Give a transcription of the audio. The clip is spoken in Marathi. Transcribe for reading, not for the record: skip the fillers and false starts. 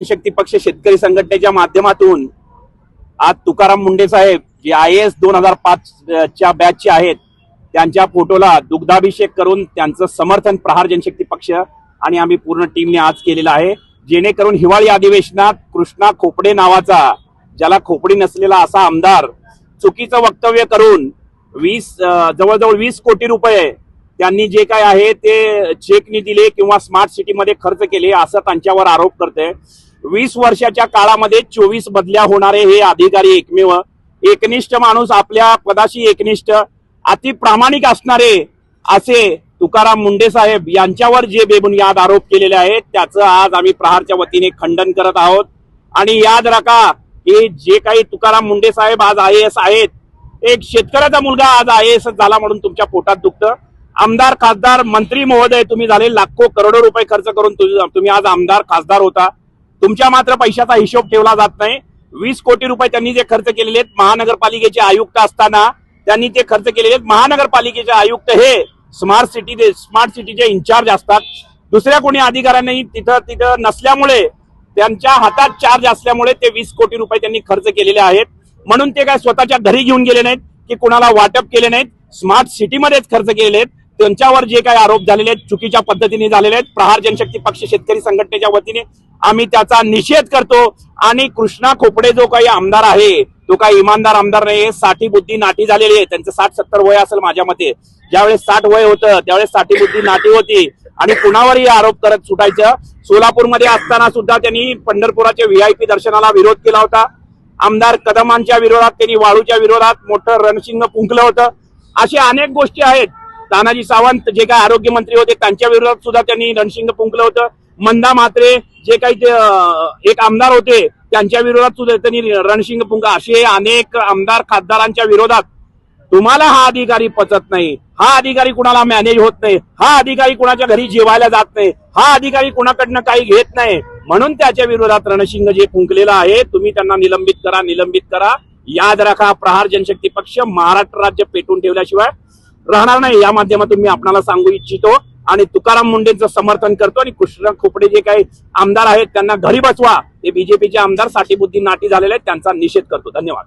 शक्ती पक्ष शेतकरी संघटनेच्या माध्यमातून आज तुकाराम मुंडे साहेब जे IAS 2005 च्या बॅचचे आहेत त्यांच्या फोटोला दुग्धाभिषेक करून त्यांचं समर्थन प्रहार जनशक्ती पक्ष आणि आम्ही पूर्ण टीमने आज केलेलं आहे, जेणेकरून हिवाळी अधिवेशनात कृष्णा खोपडे नावाचा ज्याला खोपडी नसलेला असा आमदार चुकीचं वक्तव्य करून जवळजवळ 20 कोटी रुपये त्यांनी जे काय आहे ते चेकनी दिले किंवा स्मार्ट सिटीमध्ये खर्च केले असं त्यांच्यावर आरोप करते। 20 वर्षाच्या काळामध्ये 24 बदल्या होणारे हे अधिकारी एकमेव एकनिष्ठ माणूस, आपल्या पदाशी एकनिष्ठ, अति प्रामाणिक असणारे असे तुकाराम मुंडे साहेब यांच्यावर जे बेबुनियाद आरोप केलेले आहेत त्याचं आज आम्ही प्रहारच्या वतीने खंडन करत आहोत। आणि याद राखा की जे काही तुकाराम मुंडे साहेब आज IAS आहेत, एक शेतकऱ्याचा मुलगा आज IAS झाला म्हणून तुमच्या पोटात दुखतं। आमदार, खासदार, मंत्री महोदय तुम्ही झाले, लाखो करोडो रुपये खर्च करून तुम्ही आज आमदार खासदार होता, तुमच्या मात्र पैशाचा हिशोब ठेवला जात नाही। 20 कोटी रुपये त्यांनी जे खर्च केलेले आहेत, महानगरपालिकेचे आयुक्त असताना त्यांनी ते खर्च केलेले आहेत। महानगरपालिकेचे आयुक्त हे स्मार्ट सिटीचे इन्चार्ज असतात, दुसऱ्या कोणी अधिकाऱ्यांनी तिथं नसल्यामुळे त्यांच्या हातात चार्ज असल्यामुळे ते 20 कोटी रुपये त्यांनी खर्च केलेले आहेत। म्हणून ते काय स्वतःच्या घरी घेऊन गेले नाहीत की कुणाला वाटप केले नाहीत, स्मार्ट सिटीमध्येच खर्च केलेले आहेत। त्यांच्यावर जे काही आरोप झालेले आहेत चुकीच्या पद्धतीने झालेले आहेत, प्रहार जनशक्ती पक्ष शेतकरी संघटनेच्या वतीने आम्ही त्याचा निषेध करतो। आणि कृष्णा खोपडे जो काही आमदार आहे तो काही इमानदार आमदार नाही, 60 बुद्धी नाटी झालेली आहे, त्यांचं 60-70 वय असेल माझ्या मते। ज्यावेळेस 60 वय होतं त्यावेळेस 60 बुद्धी नाटी होती आणि कुणावरही आरोप करत सुटायचं। सोलापूरमध्ये असताना सुद्धा त्यांनी पंढरपुराच्या VIP दर्शनाला विरोध केला होता, आमदार कदमांच्या विरोधात त्यांनी वाळूच्या विरोधात मोठं रणशिंग फुंकलं होतं। अशी अनेक गोष्टी आहेत। तानाजी सावंत जे काही आरोग्यमंत्री होते त्यांच्या विरोधात सुद्धा त्यांनी रणशिंग फुंकलं होतं। मंदा म्हात्रे जे काही एक आमदार होते त्यांच्या विरोधात सुद्धा त्यांनी रणशिंग फुंका। असे अनेक आमदार खासदारांच्या विरोधात तुम्हाला हा अधिकारी पचत नाही, हा अधिकारी कुणाला मॅनेज होत नाही, हा अधिकारी कुणाच्या घरी जेवायला जात नाही, हा अधिकारी कुणाकडनं काही घेत नाही, म्हणून त्याच्या विरोधात रणशिंग जे फुंकलेलं आहे तुम्ही त्यांना निलंबित करा। याद राखा, प्रहार जनशक्ती पक्ष महाराष्ट्र राज्य पेटून ठेवल्याशिवाय राहणार नाही, या माध्यमातून मी आपल्याला सांगू इच्छितो। आणि तुकाराम मुंडेंचं समर्थन करतो आणि कृष्णा खोपडे जे काही आमदार आहेत त्यांना घरी बसवा, ते BJPचे आमदार 60 बुद्धी नाटी झालेले आहेत, त्यांचा निषेध करतो। धन्यवाद।